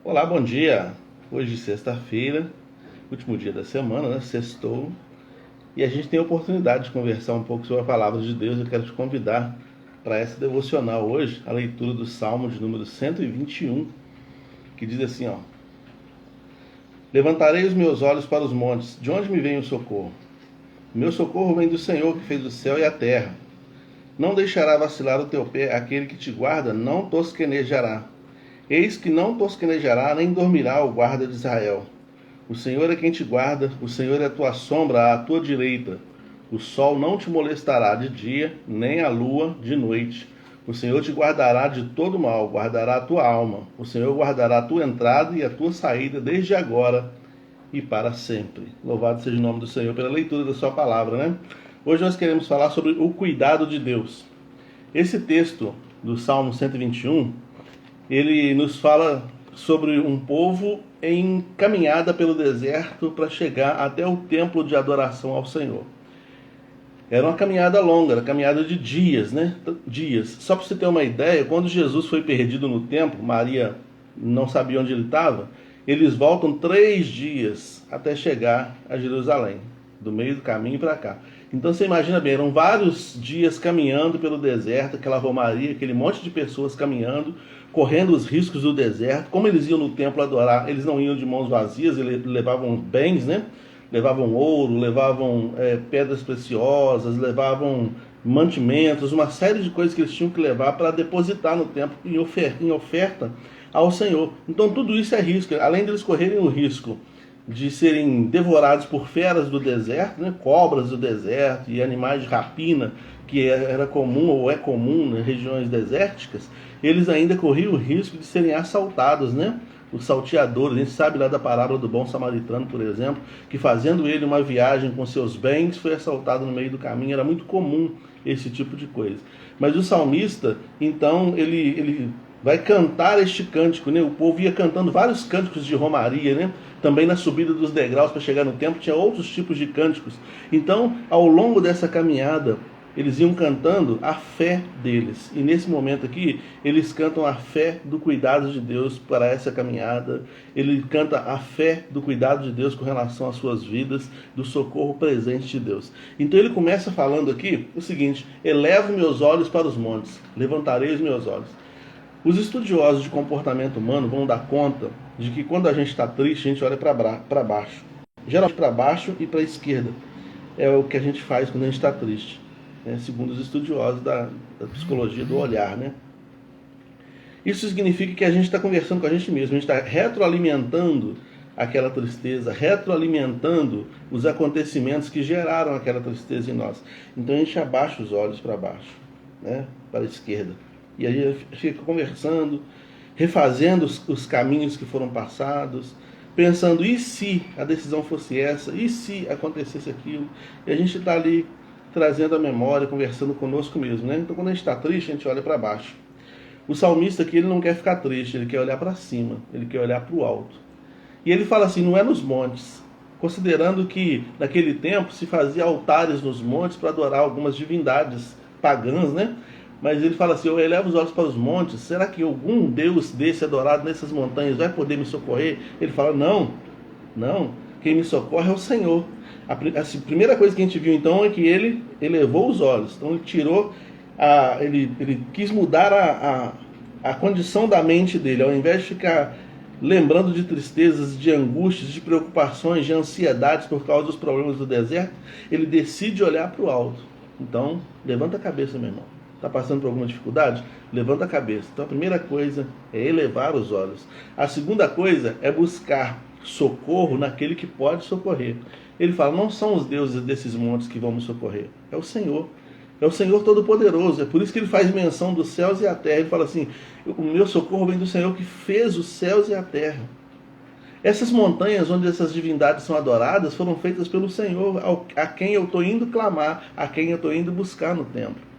Olá, bom dia. Hoje, sexta-feira, último dia da semana, né? Sextou. E a gente tem a oportunidade de conversar um pouco sobre a palavra de Deus. Eu quero te convidar para essa devocional hoje, a leitura do Salmo de número 121, que diz assim, ó: Levantarei os meus olhos para os montes, de onde me vem o socorro? Meu socorro vem do Senhor, que fez o céu e a terra. Não deixará vacilar o teu pé, aquele que te guarda não tosquenejará. Eis que não tosquenejará, nem dormirá o guarda de Israel. O Senhor é quem te guarda, o Senhor é a tua sombra à tua direita. O sol não te molestará de dia, nem a lua de noite. O Senhor te guardará de todo mal, guardará a tua alma. O Senhor guardará a tua entrada e a tua saída desde agora e para sempre. Louvado seja o nome do Senhor pela leitura da sua palavra, né? Hoje nós queremos falar sobre o cuidado de Deus. Esse texto do Salmo 121, ele nos fala sobre um povo em caminhada pelo deserto para chegar até o templo de adoração ao Senhor. Era uma caminhada longa, era uma caminhada de dias, né? Dias. Só para você ter uma ideia, quando Jesus foi perdido no templo, Maria não sabia onde ele estava, eles voltam 3 dias até chegar a Jerusalém, do meio do caminho para cá. Então você imagina bem, eram vários dias caminhando pelo deserto, aquela romaria, aquele monte de pessoas caminhando, correndo os riscos do deserto. Como eles iam no templo adorar, eles não iam de mãos vazias, eles levavam bens, né? Levavam ouro, levavam pedras preciosas, levavam mantimentos, uma série de coisas que eles tinham que levar para depositar no templo em oferta ao Senhor. Então tudo isso é risco, além deles correrem o risco de serem devorados por feras do deserto, né? Cobras do deserto e animais de rapina, que era comum ou é comum nas regiões desérticas, eles ainda corriam o risco de serem assaltados, né? Os salteadores, a gente sabe lá da parábola do bom samaritano, por exemplo, que fazendo ele uma viagem com seus bens, foi assaltado no meio do caminho. Era muito comum esse tipo de coisa. Mas o salmista, então, ele vai cantar este cântico, né? O povo ia cantando vários cânticos de romaria, né? Também na subida dos degraus para chegar no templo tinha outros tipos de cânticos. Então, ao longo dessa caminhada, eles iam cantando a fé deles. E nesse momento aqui, eles cantam a fé do cuidado de Deus para essa caminhada. Ele canta a fé do cuidado de Deus com relação às suas vidas, do socorro presente de Deus. Então ele começa falando aqui o seguinte: elevo meus olhos para os montes, levantarei os meus olhos. Os estudiosos de comportamento humano vão dar conta de que quando a gente está triste, a gente olha para baixo. Geralmente para baixo e para a esquerda. É o que a gente faz quando a gente está triste. Segundo os estudiosos da psicologia do olhar, né? Isso significa que a gente está conversando com a gente mesmo, a gente está retroalimentando aquela tristeza, retroalimentando os acontecimentos que geraram aquela tristeza em nós. Então a gente abaixa os olhos para baixo, né? Para a esquerda. E aí a gente fica conversando, refazendo os caminhos que foram passados, pensando, e se a decisão fosse essa? E se acontecesse aquilo? E a gente está ali trazendo a memória, conversando conosco mesmo, né? Então quando a gente está triste, a gente olha para baixo. O salmista aqui, ele não quer ficar triste, ele quer olhar para cima, ele quer olhar para o alto. E ele fala assim, não é nos montes, considerando que naquele tempo se fazia altares nos montes para adorar algumas divindades pagãs, né? Mas ele fala assim, eu elevo os olhos para os montes, será que algum Deus desse adorado nessas montanhas vai poder me socorrer? Ele fala, não, quem me socorre é o Senhor. A primeira coisa que a gente viu então é que ele elevou os olhos. Então ele tirou, ele quis mudar a condição da mente dele. Ao invés de ficar lembrando de tristezas, de angústias, de preocupações, de ansiedades por causa dos problemas do deserto, ele decide olhar para o alto. Então, levanta a cabeça, meu irmão. Está passando por alguma dificuldade? Levanta a cabeça. Então a primeira coisa é elevar os olhos. A segunda coisa é buscar socorro naquele que pode socorrer. Ele fala, não são os deuses desses montes que vão me socorrer, é o Senhor. É o Senhor Todo-Poderoso. É por isso que ele faz menção dos céus e a terra. Ele fala assim, o meu socorro vem do Senhor que fez os céus e a terra. Essas montanhas onde essas divindades são adoradas foram feitas pelo Senhor, a quem eu estou indo clamar, a quem eu estou indo buscar no templo.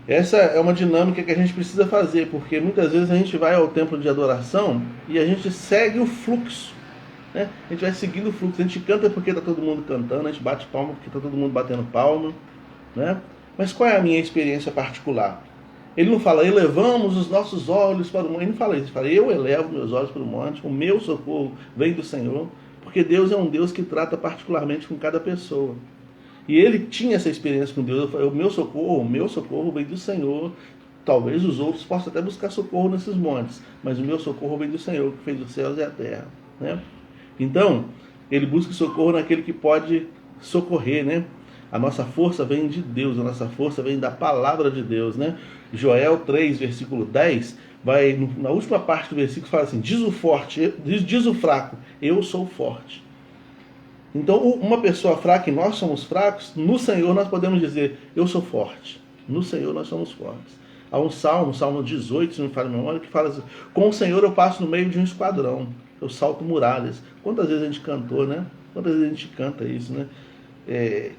Essa é uma dinâmica que a gente precisa fazer, porque muitas vezes a gente vai ao templo de adoração e a gente segue o fluxo, né? A gente vai seguindo o fluxo, a gente canta porque está todo mundo cantando, a gente bate palma porque está todo mundo batendo palma, né? Mas qual é a minha experiência particular? Ele não fala, elevamos os nossos olhos para o monte. Ele não fala isso. Ele fala, eu elevo meus olhos para o monte, o meu socorro vem do Senhor. Porque Deus é um Deus que trata particularmente com cada pessoa. E ele tinha essa experiência com Deus. Eu falei, o meu socorro vem do Senhor. Talvez os outros possam até buscar socorro nesses montes, mas o meu socorro vem do Senhor, que fez os céus e a terra. Né? Então, ele busca socorro naquele que pode socorrer, né? A nossa força vem de Deus, a nossa força vem da palavra de Deus, né? Joel 3, versículo 10, na última parte do versículo, fala assim, diz o fraco, eu sou forte. Então, uma pessoa fraca, e nós somos fracos, no Senhor nós podemos dizer, eu sou forte. No Senhor nós somos fortes. Há um Salmo 18, se não me falha a memória, que fala assim, com o Senhor eu passo no meio de um esquadrão, eu salto muralhas. Quantas vezes a gente cantou, né? Quantas vezes a gente canta isso, né?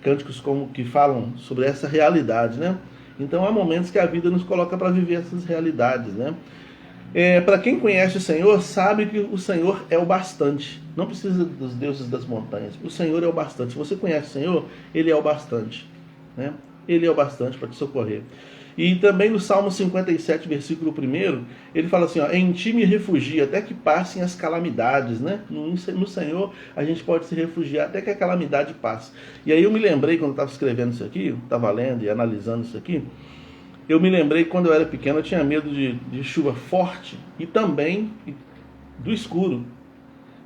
Cânticos como que falam sobre essa realidade, né? Então há momentos que a vida nos coloca para viver essas realidades, né? Para quem conhece o Senhor, sabe que o Senhor é o bastante. Não precisa dos deuses das montanhas. O Senhor é o bastante. Se você conhece o Senhor, Ele é o bastante, né? Ele é o bastante para te socorrer. E também no Salmo 57, versículo 1, ele fala assim, ó, em ti me refugio até que passem as calamidades, né? No Senhor a gente pode se refugiar até que a calamidade passe. E aí eu me lembrei, quando eu estava escrevendo isso aqui, estava lendo e analisando isso aqui, eu me lembrei que quando eu era pequeno eu tinha medo de chuva forte e também do escuro.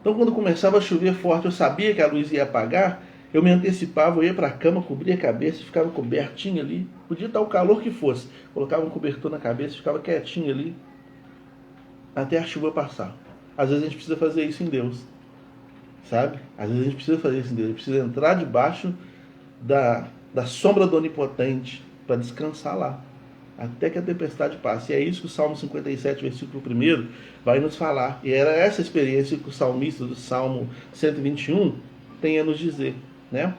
Então quando começava a chover forte, eu sabia que a luz ia apagar, eu me antecipava, eu ia para a cama, cobria a cabeça e ficava cobertinho ali. Podia estar o calor que fosse. Colocava um cobertor na cabeça e ficava quietinho ali até a chuva passar. Às vezes a gente precisa fazer isso em Deus. Sabe? Às vezes a gente precisa fazer isso em Deus. A gente precisa entrar debaixo da sombra do Onipotente para descansar lá. Até que a tempestade passe. E é isso que o Salmo 57, versículo 1 vai nos falar. E era essa experiência que o salmista do Salmo 121 tem a nos dizer, né?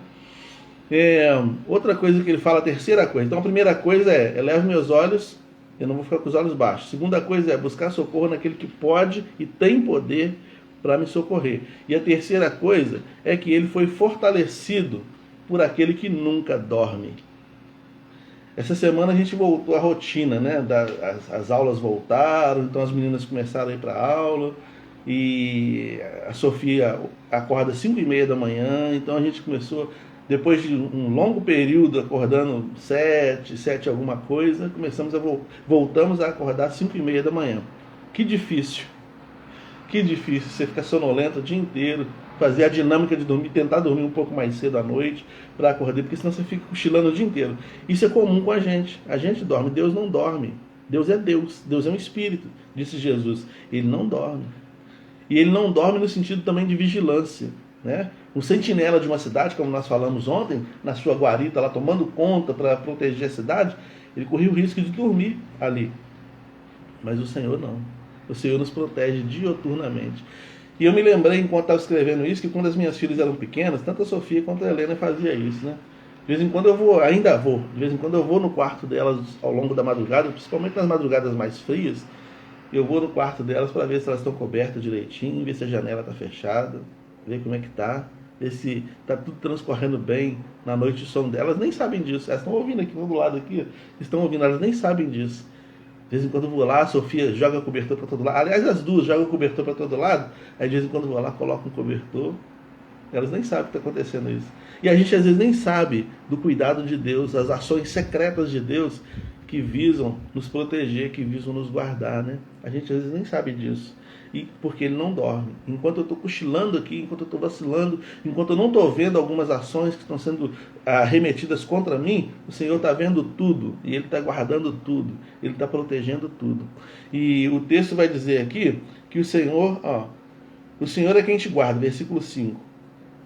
Outra coisa que ele fala, a terceira coisa. Então a primeira coisa é, eleva meus olhos, eu não vou ficar com os olhos baixos. Segunda coisa é buscar socorro naquele que pode e tem poder para me socorrer. E a terceira coisa é que ele foi fortalecido por aquele que nunca dorme. Essa semana a gente voltou à rotina, né? As aulas voltaram, então as meninas começaram a ir para a aula. E a Sofia acorda às 5h30 da manhã, então a gente começou, depois de um longo período acordando 7 alguma coisa, voltamos a acordar às 5h30 da manhã. Que difícil você ficar sonolento o dia inteiro, fazer a dinâmica de dormir, tentar dormir um pouco mais cedo à noite para acordar, porque senão você fica cochilando o dia inteiro. Isso é comum com a gente dorme, Deus não dorme. Deus é um espírito, disse Jesus, ele não dorme. E ele não dorme no sentido também de vigilância, né? Um sentinela de uma cidade, como nós falamos ontem, na sua guarita lá tomando conta para proteger a cidade, ele corria o risco de dormir ali. Mas o Senhor não. O Senhor nos protege dioturnamente. E eu me lembrei, enquanto estava escrevendo isso, que quando as minhas filhas eram pequenas, tanto a Sofia quanto a Helena fazia isso, né? De vez em quando eu vou, de vez em quando eu vou no quarto delas ao longo da madrugada, principalmente nas madrugadas mais frias, eu vou no quarto delas para ver se elas estão cobertas direitinho, ver se a janela está fechada, ver como é que está, ver se está tudo transcorrendo bem na noite de sono delas. Nem sabem disso, elas estão ouvindo aqui, do lado aqui, estão ouvindo, elas nem sabem disso. De vez em quando eu vou lá, a Sofia joga o cobertor para todo lado, aliás as duas jogam o cobertor para todo lado, aí de vez em quando eu vou lá, coloco um cobertor, elas nem sabem que está acontecendo isso. E a gente às vezes nem sabe do cuidado de Deus, as ações secretas de Deus, que visam nos proteger, que visam nos guardar, né? A gente às vezes nem sabe disso. E porque ele não dorme. Enquanto eu estou cochilando aqui, enquanto eu estou vacilando, enquanto eu não estou vendo algumas ações que estão sendo remetidas contra mim, o Senhor está vendo tudo. E Ele está guardando tudo. Ele está protegendo tudo. E o texto vai dizer aqui que o Senhor é quem te guarda, versículo 5.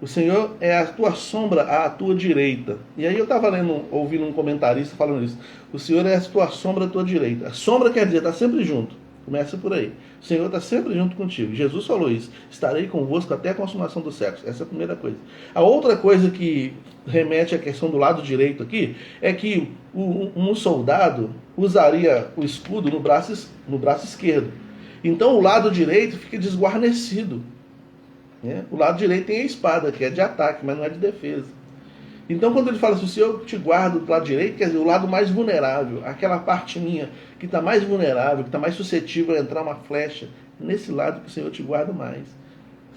O Senhor é a tua sombra à tua direita. E aí eu estava ouvindo um comentarista falando isso. O Senhor é a tua sombra à tua direita. A sombra quer dizer, está sempre junto. Começa por aí. O Senhor está sempre junto contigo. Jesus falou isso. Estarei convosco até a consumação dos séculos. Essa é a primeira coisa. A outra coisa que remete à questão do lado direito aqui é que um soldado usaria o escudo no braço esquerdo. Então o lado direito fica desguarnecido. O lado direito tem a espada, que é de ataque, mas não é de defesa. Então, quando ele fala assim, o Senhor te guarda do lado direito, quer dizer, o lado mais vulnerável, aquela parte minha que está mais vulnerável, que está mais suscetível a entrar uma flecha, nesse lado que o Senhor te guarda mais,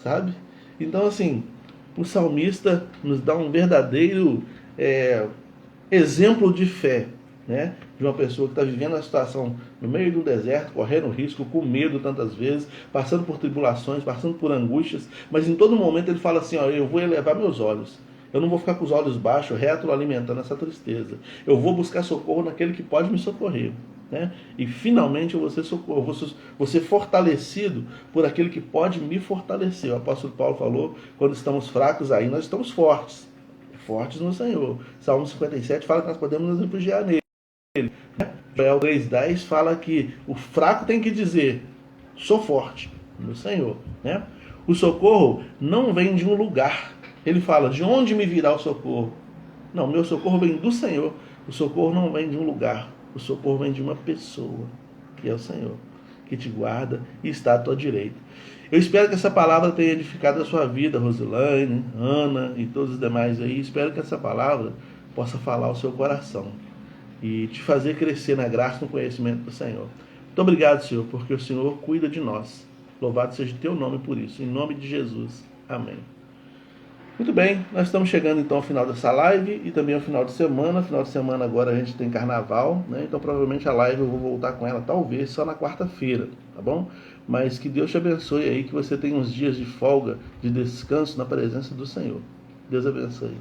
sabe? Então, assim, o salmista nos dá um verdadeiro exemplo de fé, né? De uma pessoa que está vivendo uma situação no meio do deserto, correndo risco, com medo tantas vezes, passando por tribulações, passando por angústias, mas em todo momento ele fala assim, ó, eu vou elevar meus olhos. Eu não vou ficar com os olhos baixos, retroalimentando essa tristeza. Eu vou buscar socorro naquele que pode me socorrer. Né? E finalmente eu vou ser socorro, vou ser fortalecido por aquele que pode me fortalecer. O apóstolo Paulo falou, quando estamos fracos, aí nós estamos fortes. Fortes no Senhor. Salmo 57 fala que nós podemos nos refugiar nele. Joel 3,10 fala que o fraco tem que dizer, sou forte no Senhor. Né? O socorro não vem de um lugar. Ele fala, de onde me virá o socorro? Não, meu socorro vem do Senhor. O socorro não vem de um lugar. O socorro vem de uma pessoa, que é o Senhor, que te guarda e está à tua direita. Eu espero que essa palavra tenha edificado a sua vida, Rosilane, Ana e todos os demais aí. Espero que essa palavra possa falar ao seu coração e te fazer crescer na graça e no conhecimento do Senhor. Muito obrigado, Senhor, porque o Senhor cuida de nós. Louvado seja o teu nome por isso. Em nome de Jesus. Amém. Muito bem, nós estamos chegando então ao final dessa live e também ao final de semana. Final de semana agora a gente tem carnaval, né? Então provavelmente a live eu vou voltar com ela talvez só na quarta-feira, tá bom? Mas que Deus te abençoe aí, que você tenha uns dias de folga, de descanso na presença do Senhor. Deus abençoe.